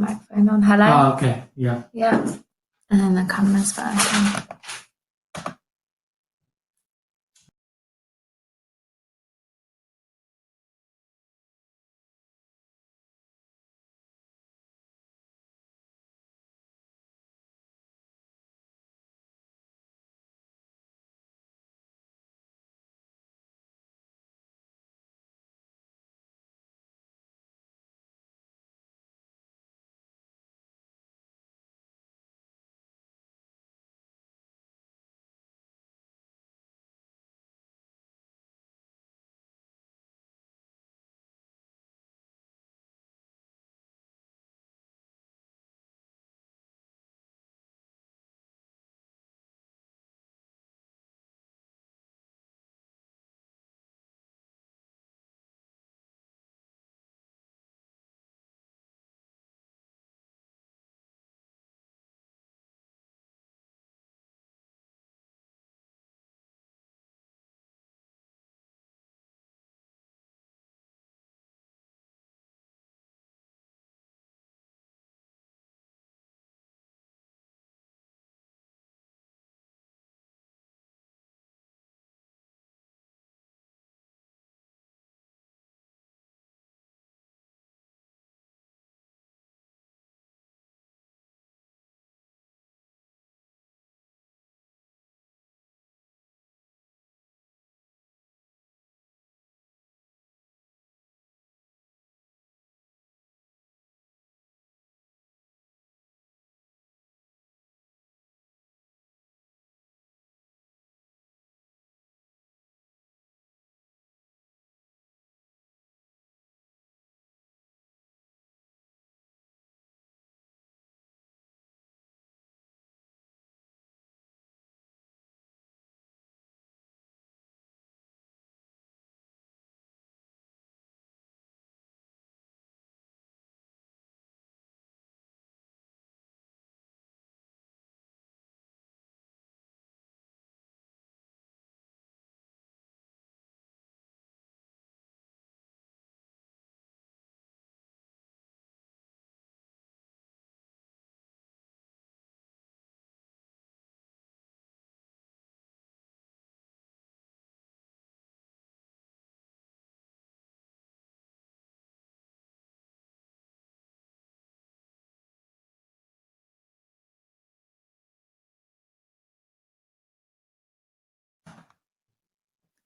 microphone on. Hello? Oh, okay. Yeah. Yeah. And then the camera's working.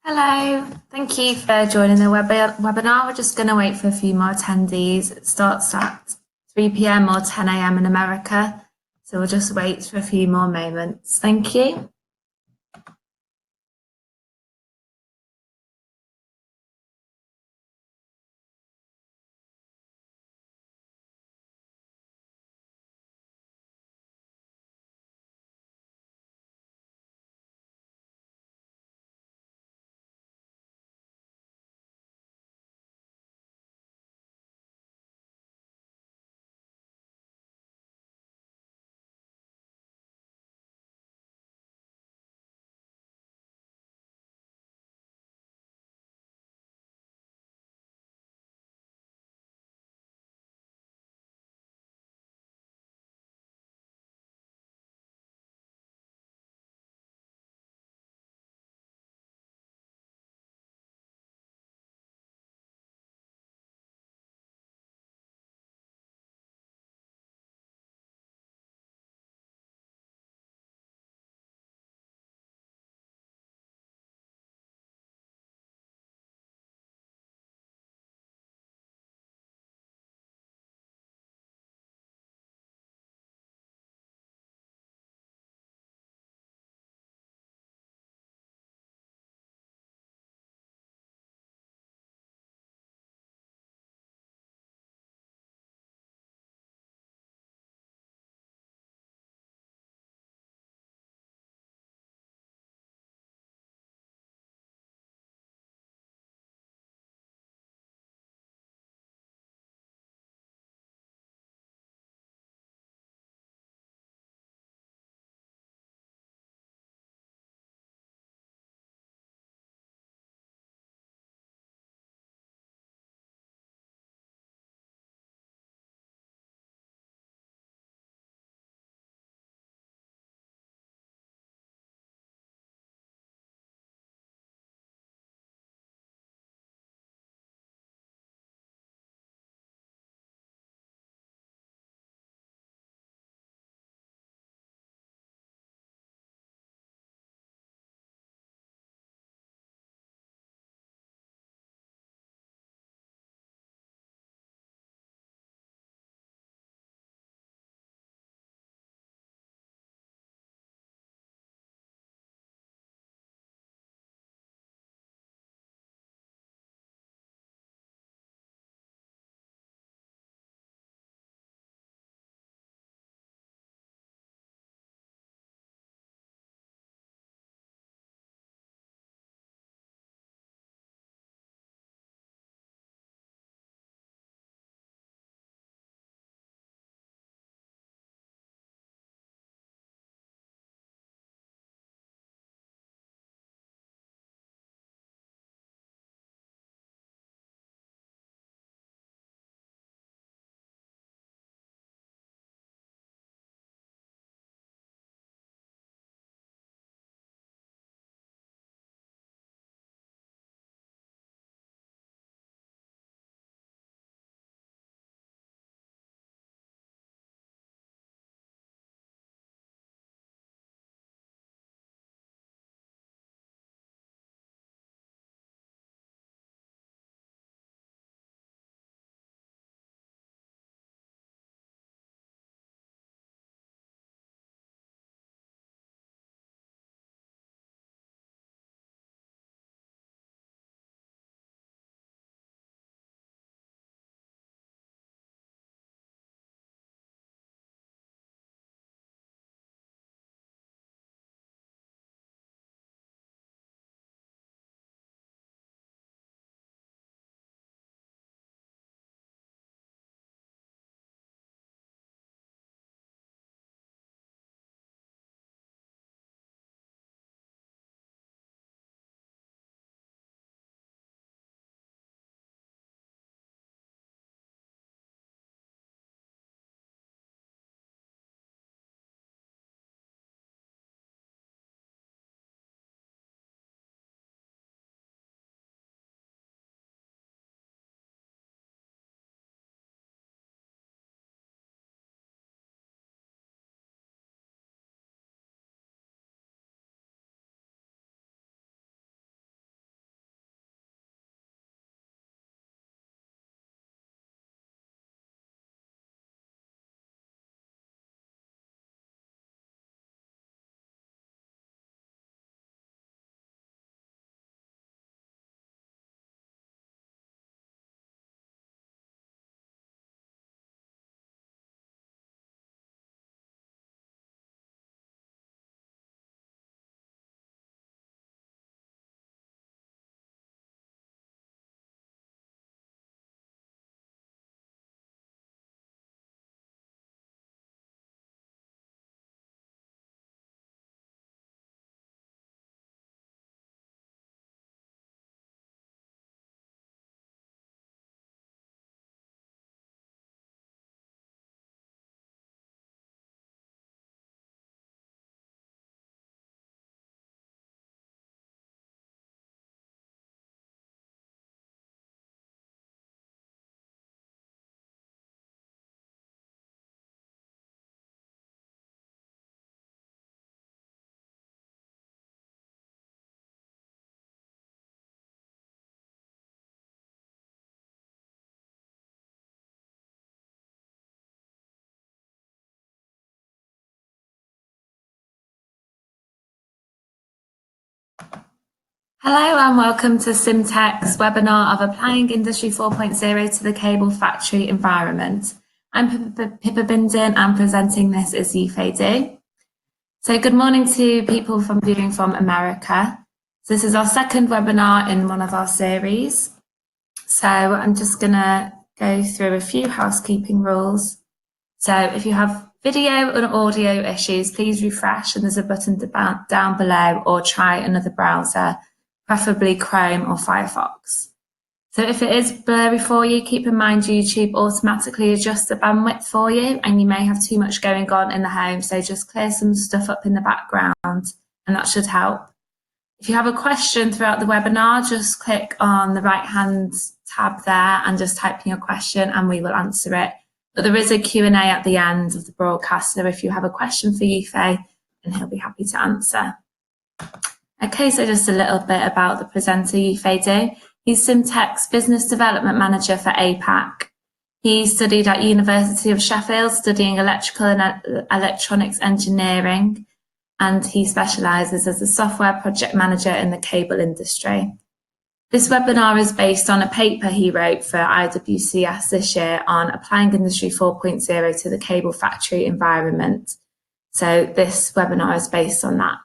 Hello, thank you for joining the webinar. We're just going to wait for a few more attendees. It starts at 3 p.m. or 10 a.m. in America, so we'll just wait for a few more moments. Thank you. Hello and welcome to Cimteq's webinar of Applying Industry 4.0 to the Cable Factory Environment. I'm Pippa Bindon and presenting this is Yifei Du. So good morning to people viewing from America. So this is our second webinar in one of our series. So I'm just going to go through a few housekeeping rules. So if you have video and audio issues, please refresh and there's a button down below, or try another browser, preferably Chrome or Firefox. So if it is blurry for you, keep in mind YouTube automatically adjusts the bandwidth for you and you may have too much going on in the home, so just clear some stuff up in the background and that should help. If you have a question throughout the webinar, just click on the right hand tab there and just type in your question and we will answer it. But there is a Q&A at the end of the broadcast, so if you have a question for Yifei, then he'll be happy to answer. Okay, so just a little bit about the presenter Yifei Du. He's Cimteq's Business Development Manager for APAC. He studied at University of Sheffield, studying electrical and electronics engineering, and he specialises as a software project manager in the cable industry. This webinar is based on a paper he wrote for IWCS this year on applying Industry 4.0 to the cable factory environment. So this webinar is based on that.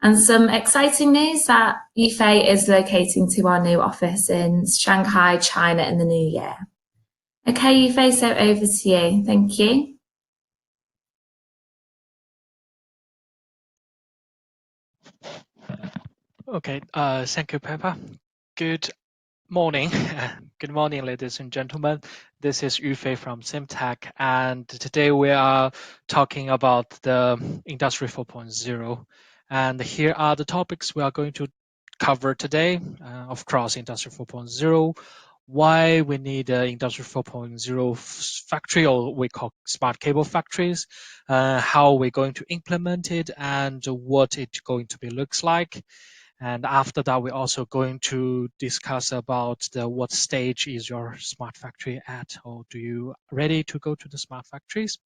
And some exciting news that Yifei is locating to our new office in Shanghai, China in the new year. Okay, Yifei, so over to you. Thank you. Okay, thank you, Peppa. Good morning. Good morning, ladies and gentlemen. This is Yufei from Cimteq, and today we are talking about the Industry 4.0. And here are the topics we are going to cover today. Of course, Industry 4.0, why we need Industry 4.0 factory, or we call smart cable factories, how we're going to implement it, and what it's going to be looks like. And after that, we're also going to discuss about what stage is your smart factory at, or do you ready to go to the smart factories?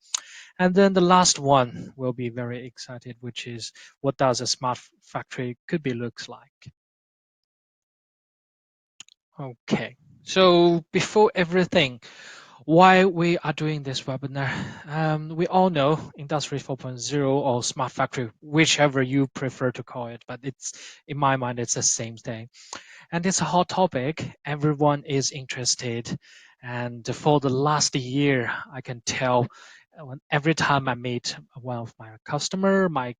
And then the last one will be very excited, which is what does a smart factory could be looks like. Okay, so before everything, why we are doing this webinar. We all know Industry 4.0 or smart factory, whichever you prefer to call it, but it's in my mind, it's the same thing. And it's a hot topic. Everyone is interested. And for the last year, I can tell every time I meet one of my customer, my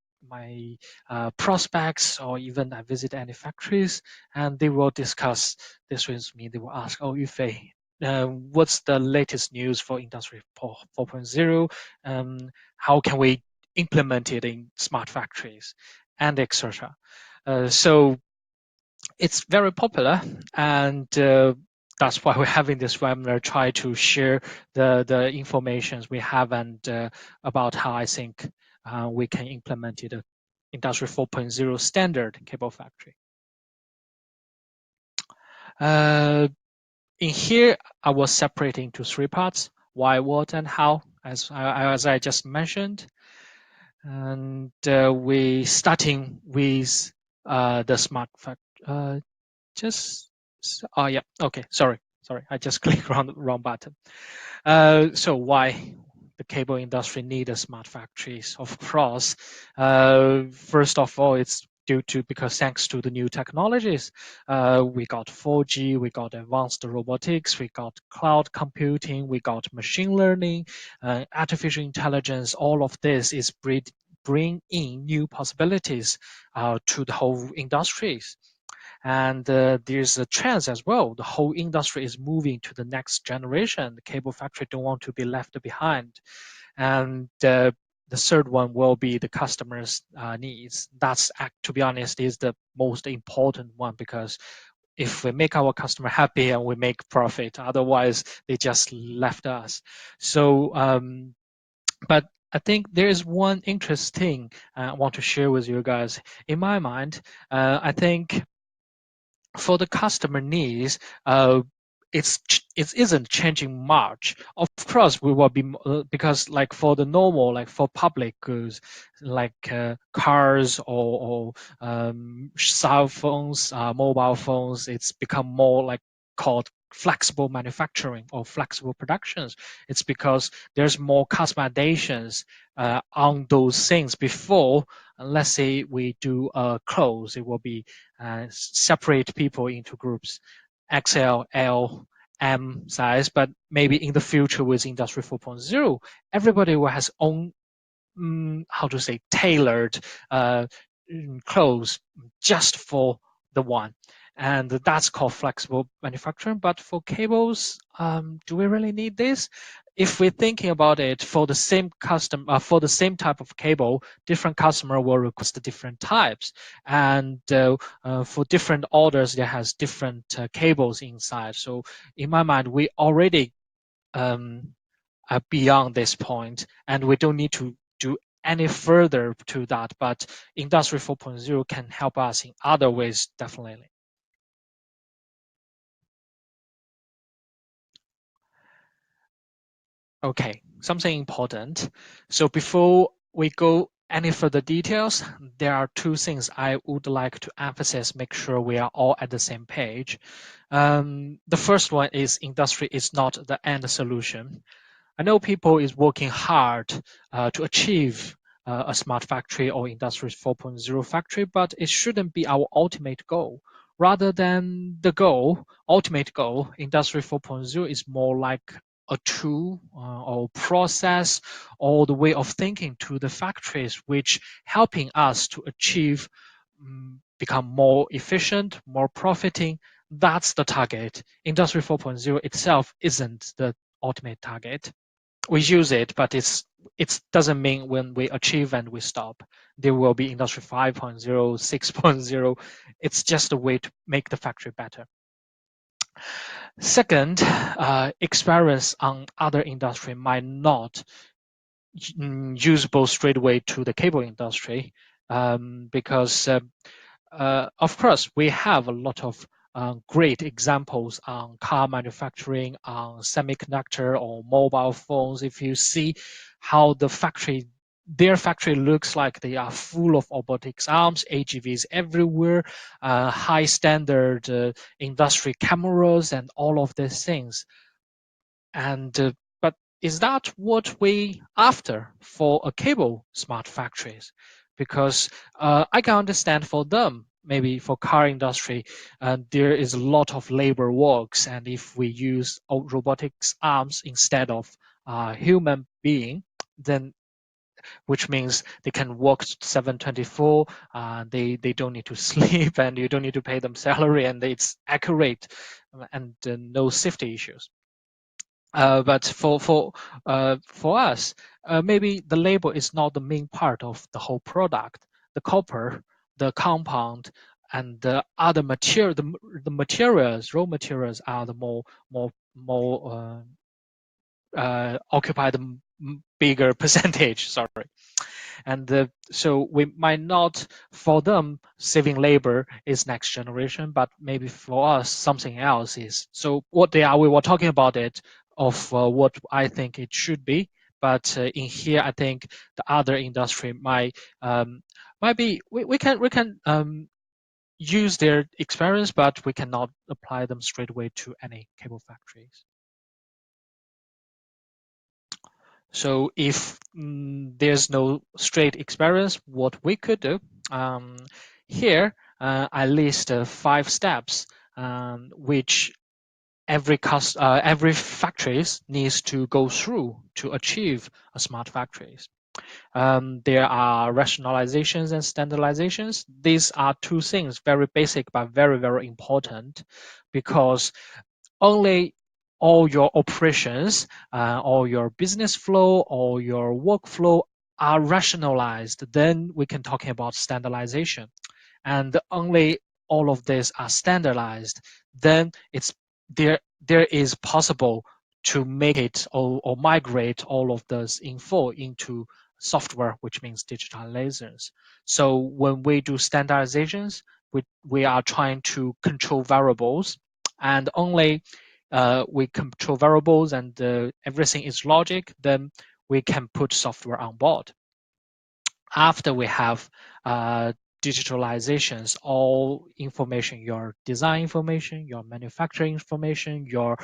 prospects, or even I visit any factories, and they will discuss this with me. They will ask, "Oh, Yufei, what's the latest news for Industry 4.0? How can we implement it in smart factories, and etc." So it's very popular, and that's why we're having this webinar, try to share the informations we have and about how I think we can implement it, Industry 4.0 standard cable factory. In here, I was separating into three parts: why, what, and how, as I just mentioned. And we starting with the smart factory. Oh yeah, okay, sorry, I just clicked on the wrong button. So why the cable industry need a smart factories? Of course, first of all, it's due to because thanks to the new technologies, we got 4G, we got advanced robotics, we got cloud computing, we got machine learning, artificial intelligence. All of this is bring in new possibilities to the whole industries. And there's a trend as well. The whole industry is moving to the next generation. The cable factory don't want to be left behind. And the third one will be the customers' needs. That's, to be honest, is the most important one, because if we make our customer happy and we make profit, otherwise they just left us. So, but I think there is one interesting I want to share with you guys. In my mind, I think for the customer needs, it isn't changing much. Of course, we will be because like for the normal, like for public goods, like cars or cell phones, mobile phones, it's become more like called flexible manufacturing or flexible productions. It's because there's more customizations on those things before. Let's say we do clothes, it will be separate people into groups, XL, L, M size, but maybe in the future with Industry 4.0, everybody will has own how to say tailored uh, clothes just for the one, and that's called flexible manufacturing. But for cables, do we really need this? If we're thinking about it, for the same for the same type of cable, different customer will request different types, and for different orders, there has different cables inside. So in my mind, we already um, beyond this point, and we don't need to do any further to that. But Industry 4.0 can help us in other ways, definitely. Okay, something important. So before we go any further details, there are two things I would like to emphasize, make sure we are all at the same page. The first one is industry is not the end solution. I know people is working hard to achieve a smart factory or Industry 4.0 factory, but it shouldn't be our ultimate goal. Rather than the goal, ultimate goal, Industry 4.0 is more like a tool or process or the way of thinking to the factories, which helping us to achieve, become more efficient, more profiting. That's the target. Industry 4.0 itself isn't the ultimate target. We use it, but it doesn't mean when we achieve and we stop. There will be Industry 5.0, 6.0. It's just a way to make the factory better. Second, experience on other industry might not usable straight away to the cable industry, because of course, we have a lot of great examples on car manufacturing, on semiconductor or mobile phones. If you see how their factory looks like, they are full of robotics arms, AGVs everywhere, high standard industry cameras, and all of these things. And but is that what we after for a cable smart factories? Because I can understand for them, maybe for car industry, there is a lot of labor works, and if we use robotics arms instead of human being, then which means they can work 7/24. They don't need to sleep, and you don't need to pay them salary, and it's accurate, and no safety issues. But for us, maybe the label is not the main part of the whole product. The copper, the compound, and the other material, the materials, raw materials are the more occupy the bigger percentage. Sorry. And so we might not, for them, saving labor is next generation, but maybe for us, something else is. So what they are, we were talking about it of what I think it should be. But in here, I think the other industry might be, we can use their experience, but we cannot apply them straight away to any cable factories. So if there's no straight experience, what we could do, um, here I list 5 steps, which every factories needs to go through to achieve a smart factories. There are rationalizations and standardizations. These are 2 things, very basic but very, very important, because only all your operations, all your business flow, all your workflow are rationalized, then we can talk about standardization. And only all of these are standardized, then there is possible to make it or migrate all of this info into software, which means digitalizations. So when we do standardizations, we are trying to control variables, and only we control variables and everything is logic, then we can put software on board. After we have digitalizations, all information, your design information, your manufacturing information, your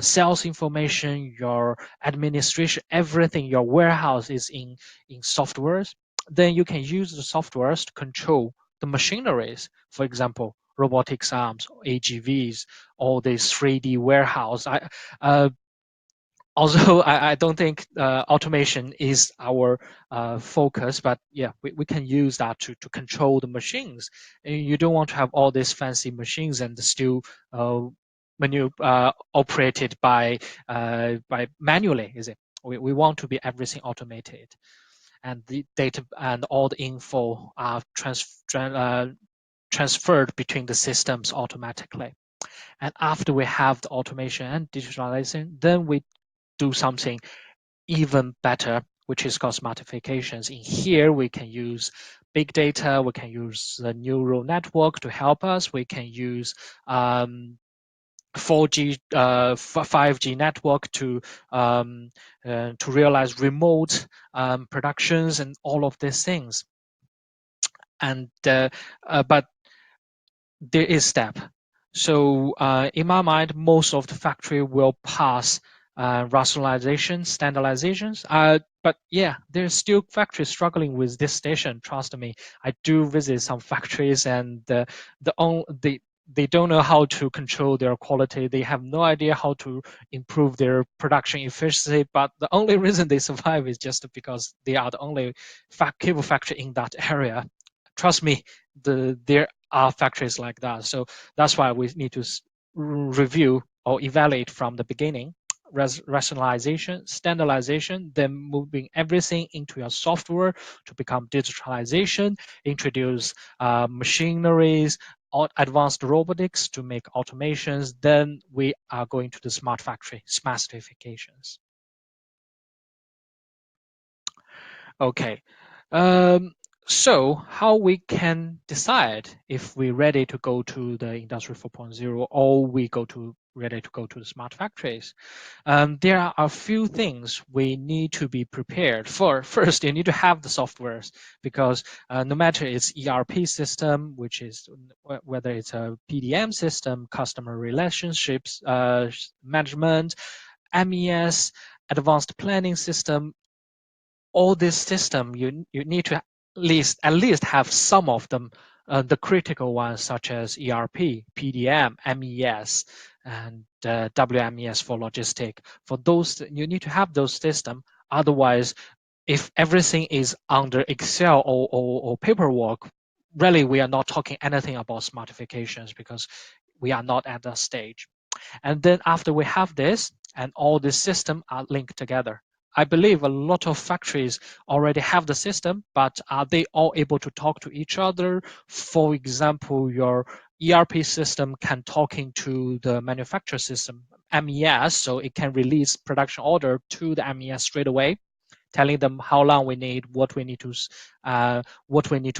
sales information, your administration, everything, your warehouse is in softwares, then you can use the softwares to control the machineries. For example, robotics arms, AGVs, all this 3D warehouse. Although I don't think automation is our focus, but yeah, we can use that to control the machines. You don't want to have all these fancy machines and still operated by manually, is it? We want to be everything automated, and the data and all the info are transferred between the systems automatically. And after we have the automation and digitalization, then we do something even better, which is called smartifications. In here, we can use big data, we can use the neural network to help us, we can use 4G, 5G network to realize remote productions and all of these things. And but there is step. So in my mind, most of the factory will pass rationalization, standardizations. But yeah, there's still factories struggling with this station. Trust me, I do visit some factories, and they don't know how to control their quality. They have no idea how to improve their production efficiency. But the only reason they survive is just because they are the only cable factory in that area. Trust me, there are factories like that. So that's why we need to review or evaluate from the beginning, rationalization, standardization, then moving everything into your software to become digitalization, introduce machineries, advanced robotics to make automations. Then we are going to the smart factory, smartifications. Okay. So how we can decide if we're ready to go to the Industry 4.0 or we ready to go to the smart factories? There are a few things we need to be prepared for. First, you need to have the softwares, because no matter it's ERP system, which is whether it's a PDM system, customer relationships management, MES, advanced planning system, all this system, you need to at least have some of them, the critical ones such as ERP, PDM, MES, and WMES for logistic. For those, you need to have those systems. Otherwise, if everything is under Excel or paperwork, really we are not talking anything about smartifications, because we are not at that stage. And then after we have this, and all the systems are linked together, I believe a lot of factories already have the system, but are they all able to talk to each other? For example, your ERP system can talk into the manufacturer system, MES, so it can release production order to the MES straight away, telling them how long we need, what we need to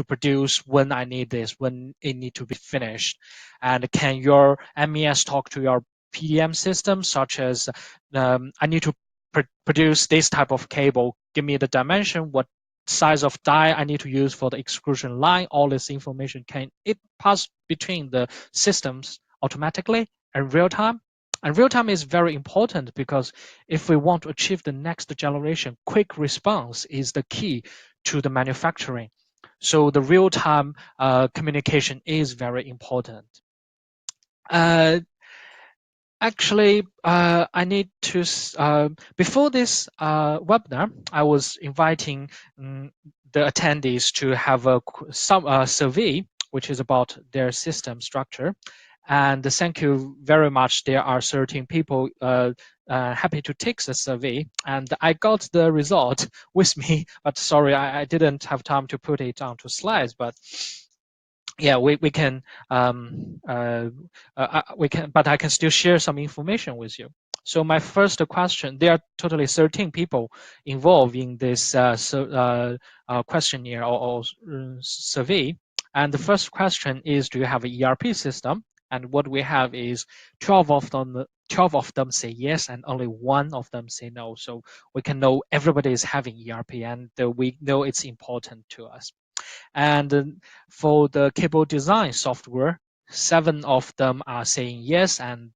produce, when I need this, when it need to be finished. And can your MES talk to your PDM system, such as I need to produce this type of cable, give me the dimension, what size of die I need to use for the extrusion line, all this information, can it pass between the systems automatically and real time? And real time is very important, because if we want to achieve the next generation, quick response is the key to the manufacturing. So the real time communication is very important. Actually, I need to, before this webinar, I was inviting the attendees to have some survey, which is about their system structure. And thank you very much. There are 13 people happy to take the survey. And I got the result with me, but sorry, I didn't have time to put it onto slides. But yeah, we can but I can still share some information with you. So my first question, there are totally 13 people involved in this questionnaire or survey. And the first question is, do you have an ERP system? And what we have is 12 of them 12 of them say yes and only one of them say no. So we can know everybody is having ERP, and we know it's important to us. And for the cable design software, 7 of them are saying yes, and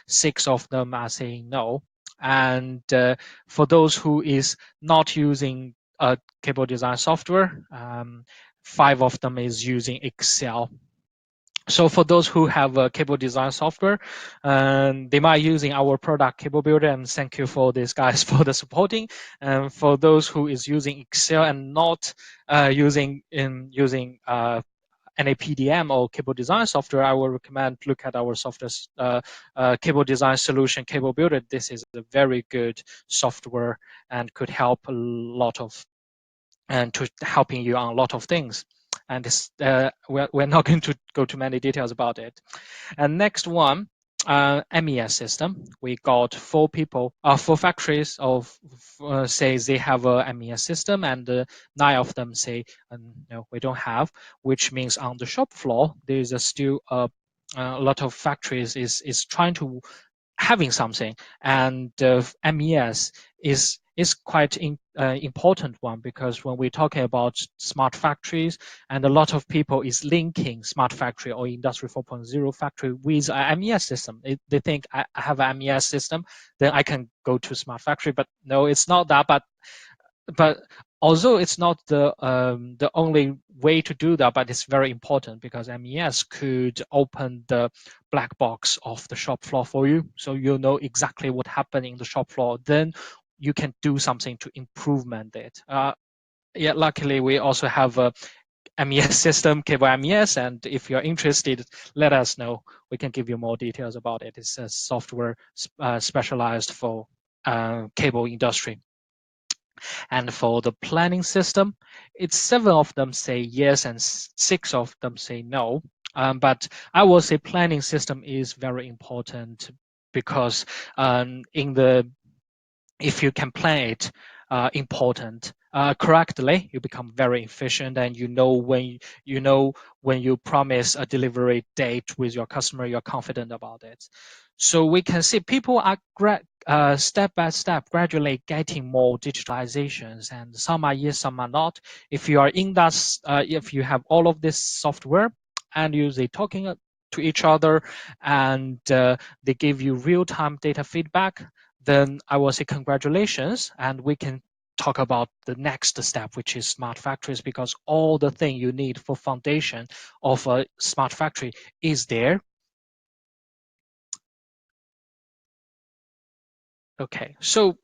6 of them are saying no. And for those who is not using cable design software, 5 of them is using Excel. So for those who have a cable design software, they might using our product Cable Builder, and thank you for these guys for the supporting. And for those who is using Excel and not using any PDM or cable design software, I will recommend look at our software cable design solution, Cable Builder. This is a very good software and could help a lot of and to helping you on a lot of things. And this, we're not going to go to many details about it. And next one, MES system. We got 4 people, 4 factories of say they have a MES system, and 9 of them say no, we don't have. Which means on the shop floor there is still a lot of factories is trying to having something, and MES is quite important one, because when we're talking about smart factories, and a lot of people is linking smart factory or industry 4.0 factory with a MES system. They think I have an MES system, then I can go to smart factory, but no, it's not that. But although it's not the only way to do that, but it's very important, because MES could open the black box of the shop floor for you, so you know exactly what happened in the shop floor. Then you can do something to improvement it. Yeah, luckily we also have a MES system, cable MES, and if you're interested, let us know. We can give you more details about it. It's a software specialized for cable industry. And for the planning system, it's 7 of them say yes and 6 of them say no. But I will say planning system is very important, because in the if you can plan it important correctly, you become very efficient, and you know when you promise a delivery date with your customer, you're confident about it. So we can see people are step by step gradually getting more digitalizations, and some are yes, some are not. If you are in that, if you have all of this software and they talking to each other, and they give you real-time data feedback, then I will say congratulations, and we can talk about the next step, which is smart factories, because all the thing you need for foundation of a smart factory is there. Okay, so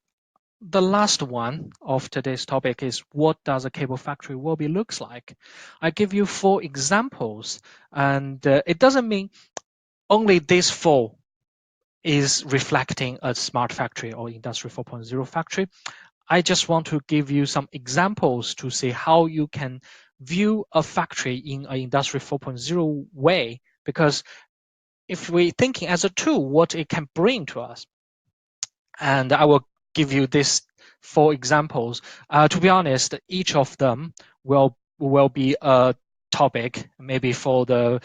the last one of today's topic is, what does a cable factory will be looks like? I give you 4 examples, and it doesn't mean only these 4 is reflecting a smart factory or industry 4.0 factory. I just want to give you some examples to see how you can view a factory in an industry 4.0 way, because if we're thinking as a tool, what it can bring to us. And I will give you these 4 examples. To be honest, each of them will be a topic maybe for the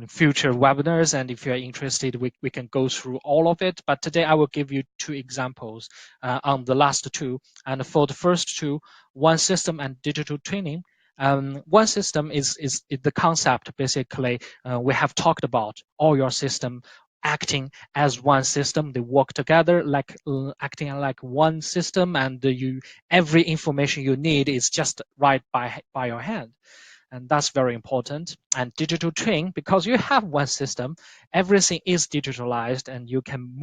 future webinars, and if you're interested, we can go through all of it. But today I will give you 2 examples on the last 2. And for the first 2, one system and digital twinning. One system is the concept. Basically, we have talked about all your system acting as one system. They work together like acting like one system, and every information you need is just right by your hand. And that's very important. And digital twin, because you have one system, everything is digitalized, and you can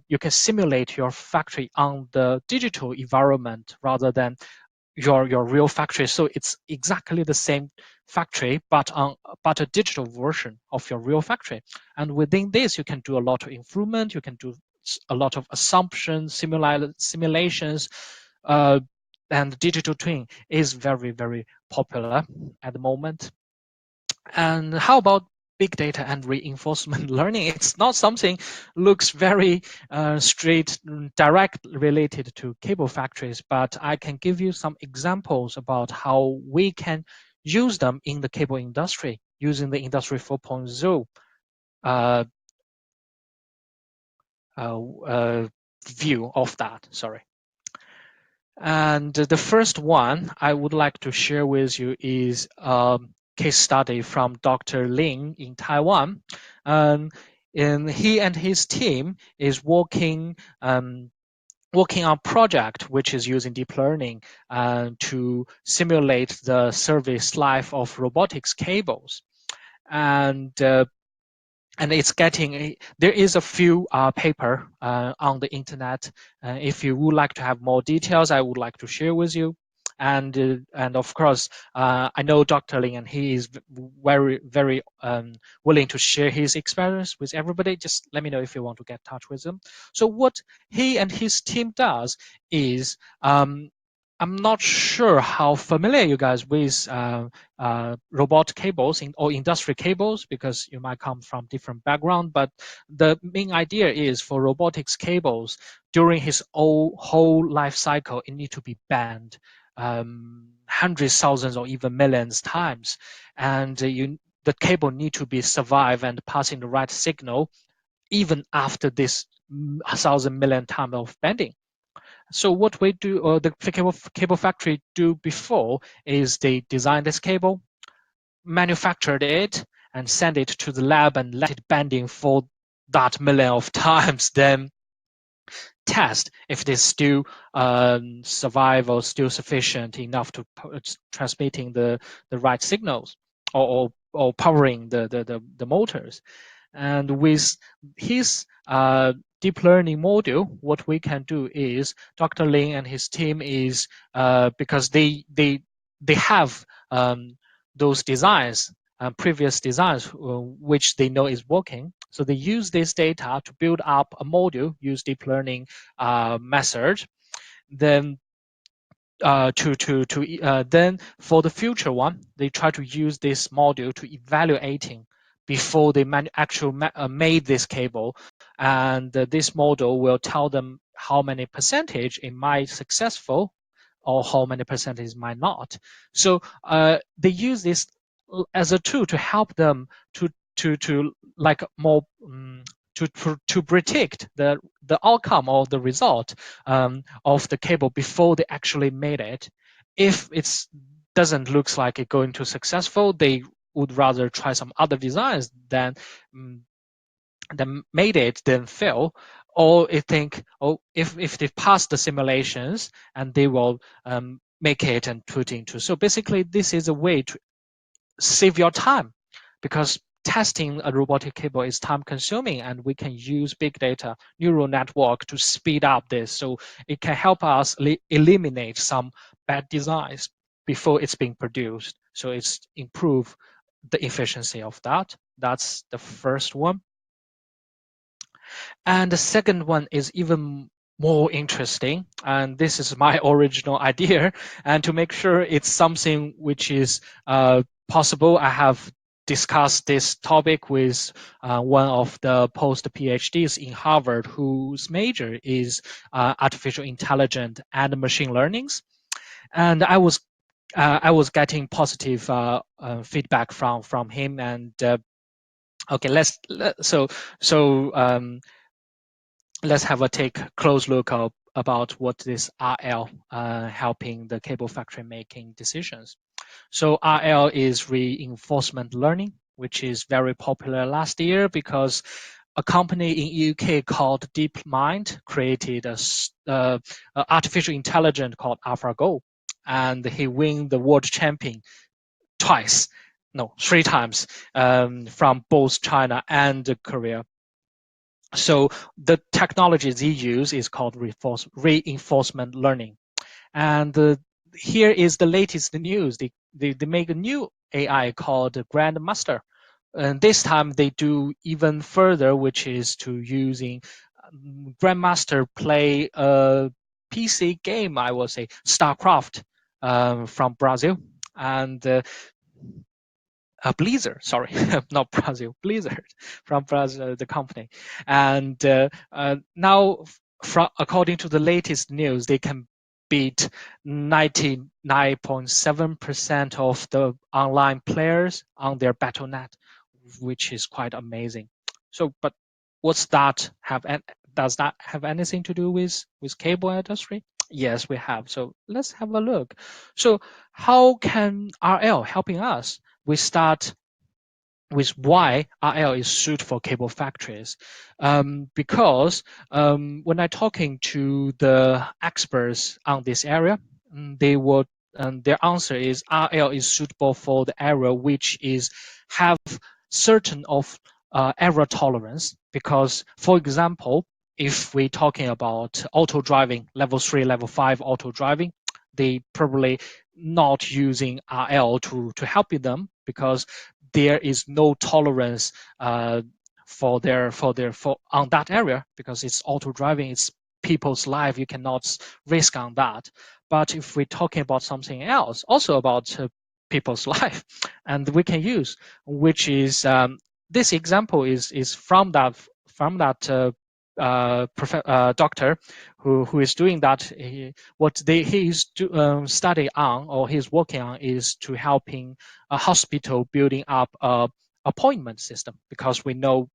you can simulate your factory on the digital environment rather than your real factory. So it's exactly the same factory, but a digital version of your real factory. And within this, you can do a lot of improvement. You can do a lot of assumptions, simulations, and digital twin is very, very popular at the moment. And how about big data and reinforcement learning? It's not something looks very straight, direct related to cable factories, but I can give you some examples about how we can use them in the cable industry using the Industry 4.0 view of that. Sorry. And the first one I would like to share with you is a case study from Dr. Lin in Taiwan. And he and his team is working on a project which is using deep learning to simulate the service life of robotics cables. And it's getting there is a few paper on the internet. If you would like to have more details, I would like to share with you. And of course, I know Dr. Lin, and he is very willing to share his experience with everybody. Just let me know if you want to get in touch with him. So what he and his team does is, I'm not sure how familiar you guys with robot cables or industry cables, because you might come from different background. But the main idea is for robotics cables during his whole life cycle, it need to be banned hundreds, thousands, or even millions times, and the cable need to be survive and passing the right signal even after this 1,000 million time of bending. So what we do, or the cable factory do before, is they design this cable, manufactured it, and send it to the lab and let it bending for that million of times. Then test if it is still survive or still sufficient enough to transmitting the right signals, or powering the motors. And with his deep learning module, what we can do is Dr. Lin and his team is because they have those designs, previous designs, which they know is working. So they use this data to build up a module, use deep learning method. Then then for the future one, they try to use this module to evaluating before they made this cable, and this model will tell them how many percentage it might successful, or how many percentage might not. So they use this as a tool to help them to like more to predict the outcome or the result of the cable before they actually made it. If it doesn't look like it going to successful, they would rather try some other designs than made it then fail. Or they think, oh, if they pass the simulations, and they will make it and put into. So basically, this is a way to save your time, because testing a robotic cable is time consuming, and we can use big data neural network to speed up this. So it can help us eliminate some bad designs before it's being produced. So it's improve the efficiency of that. That's the first one. And the second one is even more interesting. And this is my original idea. And to make sure it's something which is possible, I have discussed this topic with one of the post PhDs in Harvard, whose major is artificial intelligence and machine learnings. And I was getting positive feedback from him. And okay, let's have a close look about what this RL helping the cable factory making decisions. So RL is reinforcement learning, which is very popular last year because a company in UK called DeepMind created a artificial intelligence called AlphaGo, and he won the world champion twice, no, 3 times, from both China and Korea. So the technology they use is called reinforcement learning. And here is the latest news. They make a new AI called Grandmaster. And this time they do even further, which is to using Grandmaster play a PC game, I will say, StarCraft, from Brazil. And Blizzard, sorry, not Brazil, Blizzard from Brazil, the company. And now, according to the latest news, they can beat 99.7% of the online players on their BattleNet, which is quite amazing. So, but what's that have? And does that have anything to do with cable industry? Yes, we have. So let's have a look. So how can RL helping us? We start with why RL is suited for cable factories. Because when I'm talking to the experts on this area, they would their answer is RL is suitable for the area which is have certain of error tolerance. Because, for example, if we're talking about auto driving, level 3, level 5 auto driving, they probably not using RL to help them because there is no tolerance for on that area because it's auto driving, it's people's life, you cannot risk on that. But if we're talking about something else, also about people's life, and we can use, which is this example is from that doctor who is doing that. He's study on or he's working on is to helping a hospital building up a appointment system because we know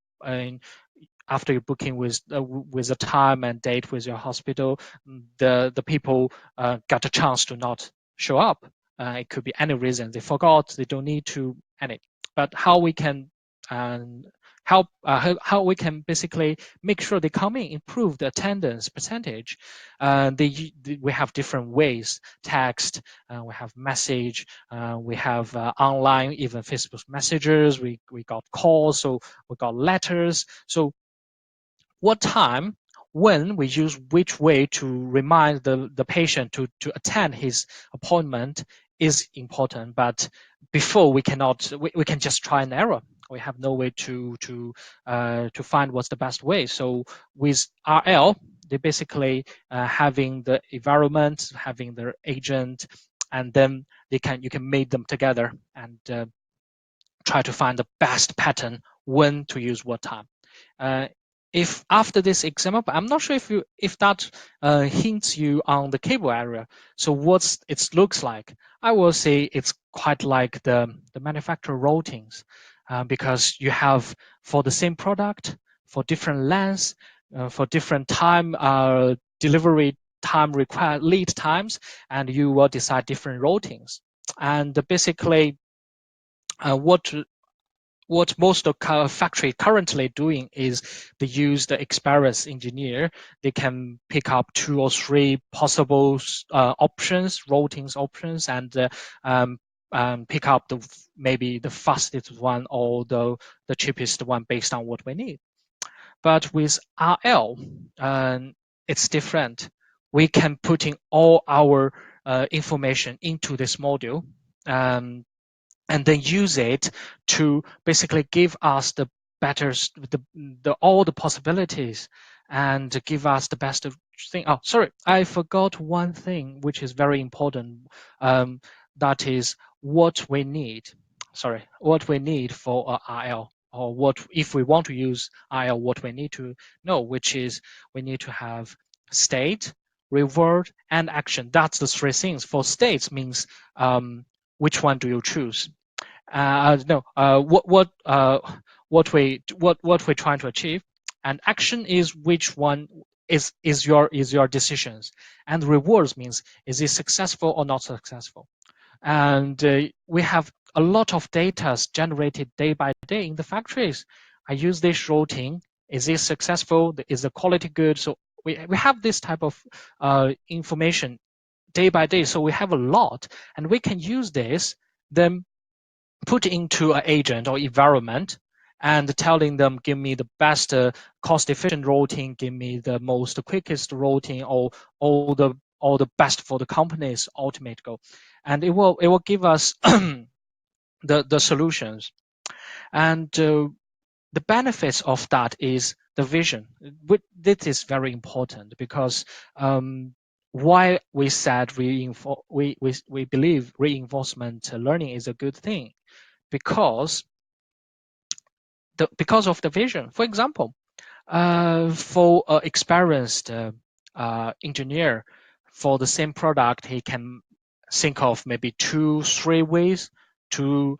after you booking with a time and date with your hospital, the people got a chance to not show up. It could be any reason they forgot, they don't need to any. But how we can help how we can basically make sure they come in, improve the attendance percentage. We have different ways: text, we have message, we have online, even Facebook messages. We got calls, so we got letters. So what time, when we use which way to remind the patient to attend his appointment is important. But before we cannot, we can just try and error. We have no way to find what's the best way. So with RL, they basically having the environment, having their agent, and then you can make them together and try to find the best pattern when to use what time. Uh, if after this example, I'm not sure if that hints you on the cable area. So what it looks like, I will say it's quite like the manufacturer routings, because you have for the same product, for different lengths, for different time delivery time required lead times, and you will decide different routings. And basically, what most of factory currently doing is they use the experienced engineer. They can pick up 2 or 3 possible options, routings options, and pick up maybe the fastest one or the cheapest one based on what we need. But with RL, it's different. We can put in all our information into this module. And then use it to basically give us the better all the possibilities and give us the best thing. Oh, sorry, I forgot one thing which is very important. That is what we need. Sorry, what we need for RL, or what if we want to use RL, what we need to know, which is we need to have state, reward, and action. That's the 3 things. For states means which one do you choose? No, what we're trying to achieve, and action is which one is your decisions, and rewards means is it successful or not successful. And we have a lot of data generated day by day in the factories. I use this routing. Is it successful? Is the quality good? So we have this type of information day by day. So we have a lot, and we can use this then put into an agent or environment and telling them, give me the best cost efficient routing, give me the most quickest routing, or all the best for the company's ultimate goal. And it will give us the solutions. And the benefits of that is the vision. This is very important because why we said we believe reinforcement learning is a good thing, because of the vision. For example, for an experienced engineer, for the same product, he can think of maybe 2, 3 ways to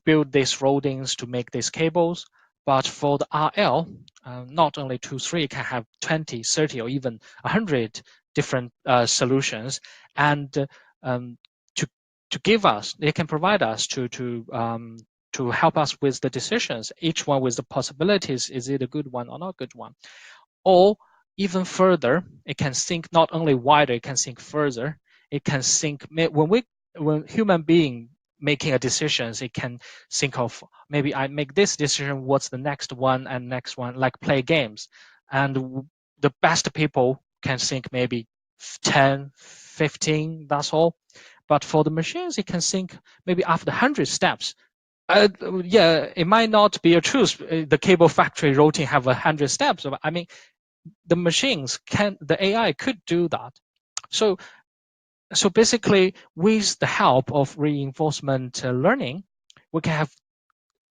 build these routings, to make these cables. But for the RL, not only 2, 3, it can have 20, 30, or even 100 different solutions. And to give us, they can provide us to help us with the decisions, each one with the possibilities, is it a good one or not a good one? Or even further, it can think not only wider, it can think further. It can think when human being making a decisions, it can think of maybe I make this decision, what's the next one and next one, like play games. And the best people can think maybe 10, 15, that's all. But for the machines, it can think maybe after 100 steps. Yeah, it might not be a truth. The cable factory routing have 100 steps. I mean, the machines can, the AI could do that. So, basically, with the help of reinforcement learning, we can have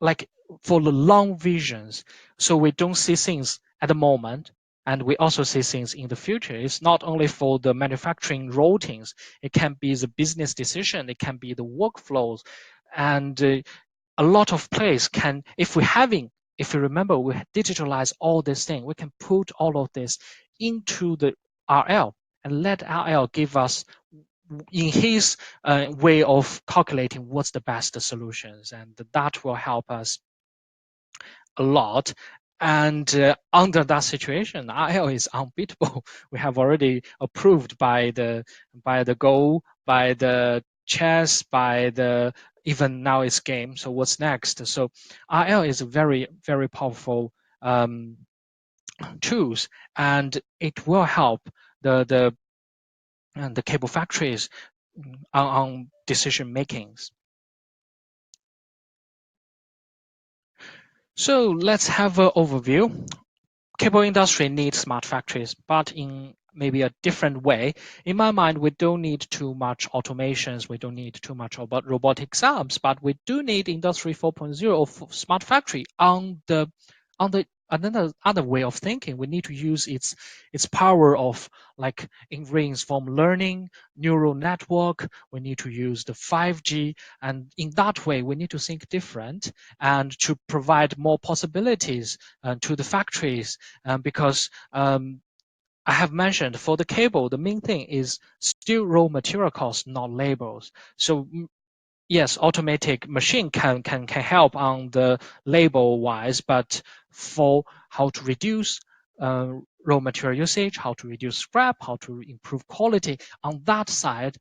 like for the long visions. So we don't see things at the moment, and we also see things in the future. It's not only for the manufacturing routines. It can be the business decision. It can be the workflows, and a lot of place can, if we remember, we digitalize all this thing, we can put all of this into the RL and let RL give us in his way of calculating what's the best solutions, and that will help us a lot. And under that situation, RL is unbeatable. We have already approved by the Go, by the chess, by the even now it's game. So what's next? So RL is a very, very powerful tools, and it will help the cable factories on decision makings. So let's have an overview. Cable industry needs smart factories, but in maybe a different way. In my mind, we don't need too much automations. We don't need too much about robotics arms, but we do need Industry 4.0 of smart factory on the another other way of thinking. We need to use its power of like in reinforcement learning, neural network. We need to use the 5G, and in that way, we need to think different and to provide more possibilities to the factories. Because I have mentioned for the cable, the main thing is still raw material costs, not labels. So yes, automatic machine can help on the label wise, but for how to reduce raw material usage, how to reduce scrap, how to improve quality, on that side,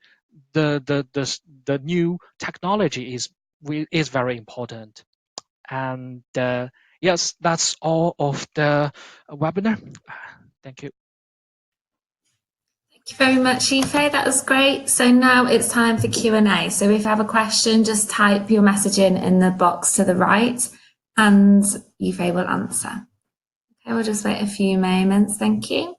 the new technology is very important. And yes, that's all of the webinar. Thank you. Thank you very much, Yifei. That was great. So now it's time for Q&A. So if you have a question, just type your message in the box to the right and Yifei will answer. Okay, we'll just wait a few moments. Thank you.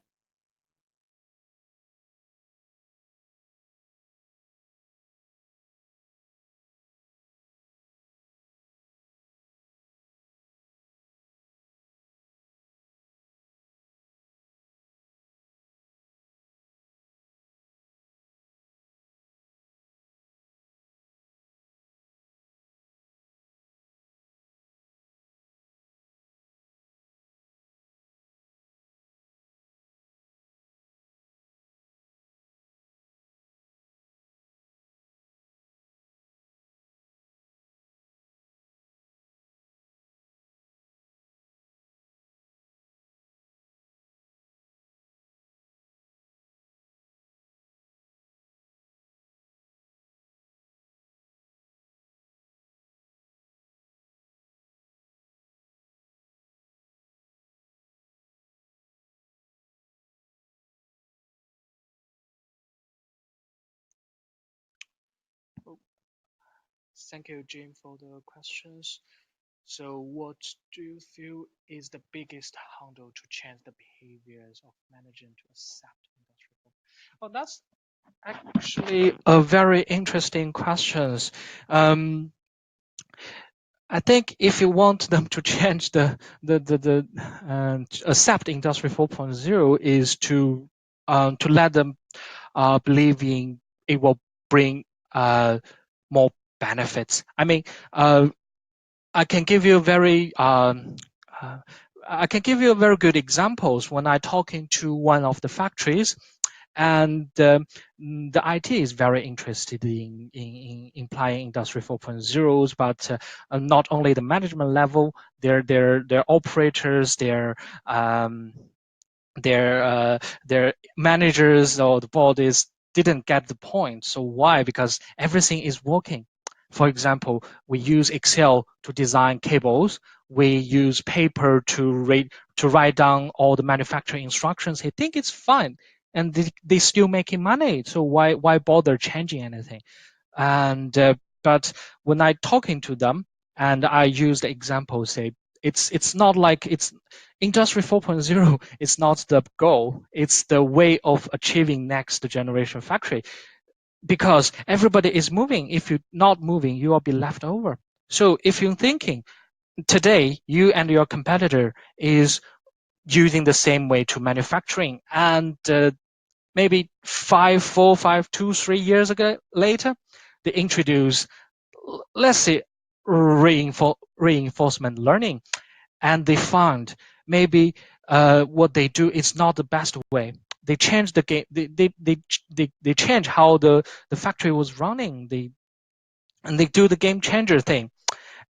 Thank you, Jim, for the questions. So what do you feel is the biggest hurdle to change the behaviors of managers to accept industry 4.0? Well, that's actually a very interesting question. I think if you want them to change accept industry 4.0 is to let them believe in it will bring more benefits. I mean, I can give you a very I can give you a very good examples when I talking to one of the factories, and the IT is very interested in implying Industry 4.0, but not only the management level, their operators, um, their managers or the bodies didn't get the point. So why? Because everything is working. For example, we use Excel to design cables. We use paper to write down all the manufacturing instructions. They think it's fine, and they still making money. So why bother changing anything? And but when I talking to them and I use the example, say it's not like it's industry 4.0 is not the goal, it's the way of achieving next generation factory, because everybody is moving. If you're not moving, you will be left over. So if you're thinking today you and your competitor is using the same way to manufacturing, and maybe 3 years ago later, they introduce, let's say, reinforcement learning, and they found maybe what they do is not the best way. They change the game. They change how the factory was running. They do the game changer thing,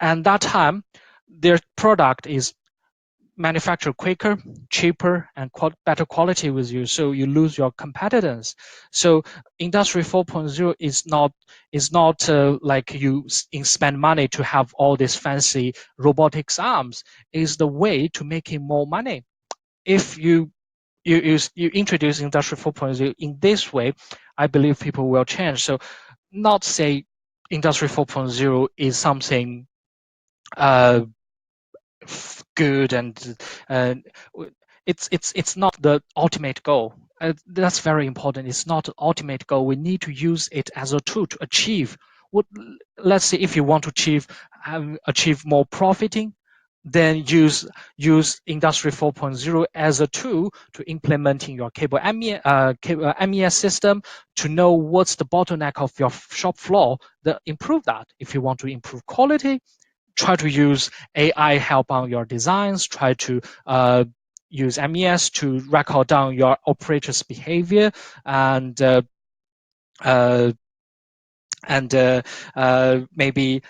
and that time their product is manufacture quicker, cheaper, and better quality with you, so you lose your competitiveness. So Industry 4.0 is not like you spend money to have all these fancy robotics arms. Is the way to making more money. If you introduce Industry 4.0 in this way, I believe people will change. So not say Industry 4.0 is something uh, good, and uh, it's not the ultimate goal. That's very important. It's not the ultimate goal. We need to use it as a tool to achieve what. Let's say if you want to achieve more profiting, then use Industry 4.0 as a tool to implement in your MES system, to know what's the bottleneck of your shop floor, improve that. If you want to improve quality, try to use AI help on your designs, try to use MES to record down your operator's behavior, and uh, maybe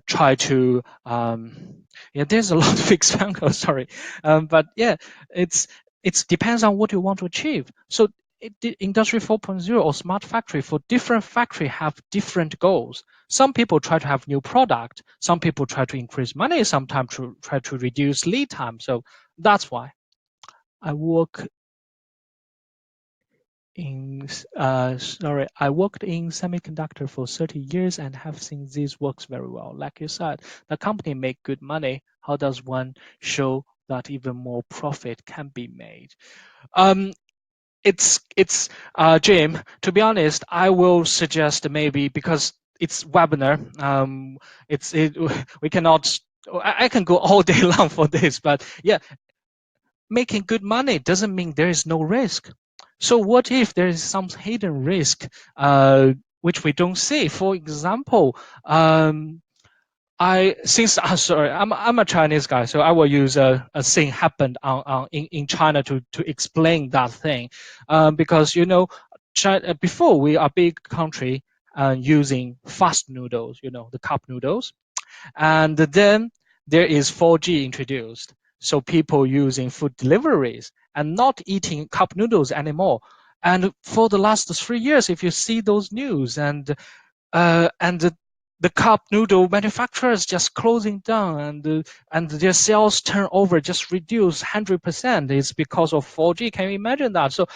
try to yeah, there's a lot of examples, sorry, but yeah, it's depends on what you want to achieve. So the Industry 4.0 or smart factory, for different factory have different goals. Some people try to have new product, some people try to increase money, sometimes to try to reduce lead time. So that's why I work I worked in semiconductor for 30 years and have seen this works very well. Like you said, the company make good money. How does one show that even more profit can be made? Um, it's Jim. To be honest, I will suggest maybe, because it's webinar. We cannot. I can go all day long for this, but yeah, making good money doesn't mean there is no risk. So what if there is some hidden risk which we don't see? For example, I'm a Chinese guy, so I will use a thing happened in China to explain that thing, because China, before we are a big country using fast noodles, the cup noodles. And then there is 4G introduced. So people using food deliveries and not eating cup noodles anymore. And for the last 3 years, if you see those news, and the cup noodle manufacturers just closing down, and their sales turnover just reduced 100%. It's because of 4G. Can you imagine that? So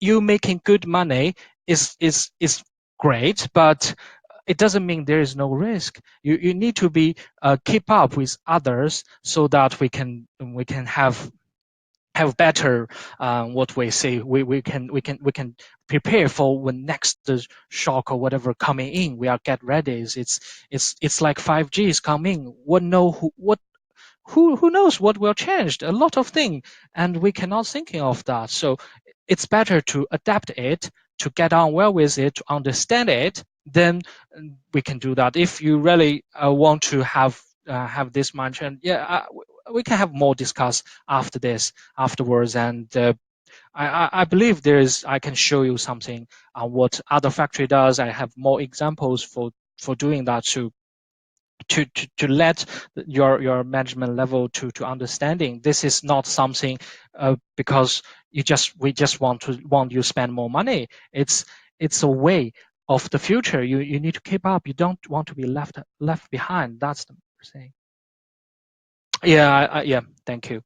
you making good money is great, but it doesn't mean there is no risk. You need to be keep up with others so that we can have better what we say. We can prepare for when next shock or whatever coming in. We are get ready. It's like 5G is coming. Who knows what will change? A lot of things, and we cannot thinking of that. So it's better to adapt it, to get on well with it, to understand it. Then we can do that. If you really want to have this mindset, yeah, we can have more discuss afterwards, and I believe I can show you something on what other factory does. I have more examples for doing that to let your management level to understanding this is not something because we just want you spend more money. It's a way of the future. You need to keep up. You don't want to be left behind. That's the thing. Yeah, yeah. Thank you.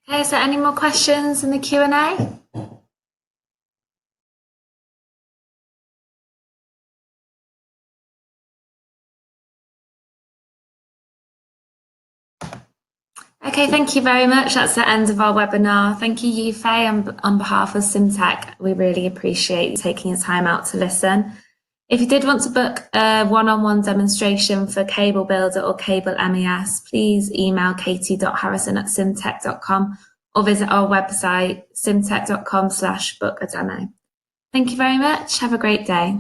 Okay, is there any more questions in the Q&A? Okay, thank you very much. That's the end of our webinar. Thank you, Yufei, on behalf of Cimteq. We really appreciate you taking your time out to listen. If you did want to book a one-on-one demonstration for Cable Builder or Cable MES, please email katie.harrison@cimteq.com or visit our website, cimteq.com/book a demo. Thank you very much. Have a great day.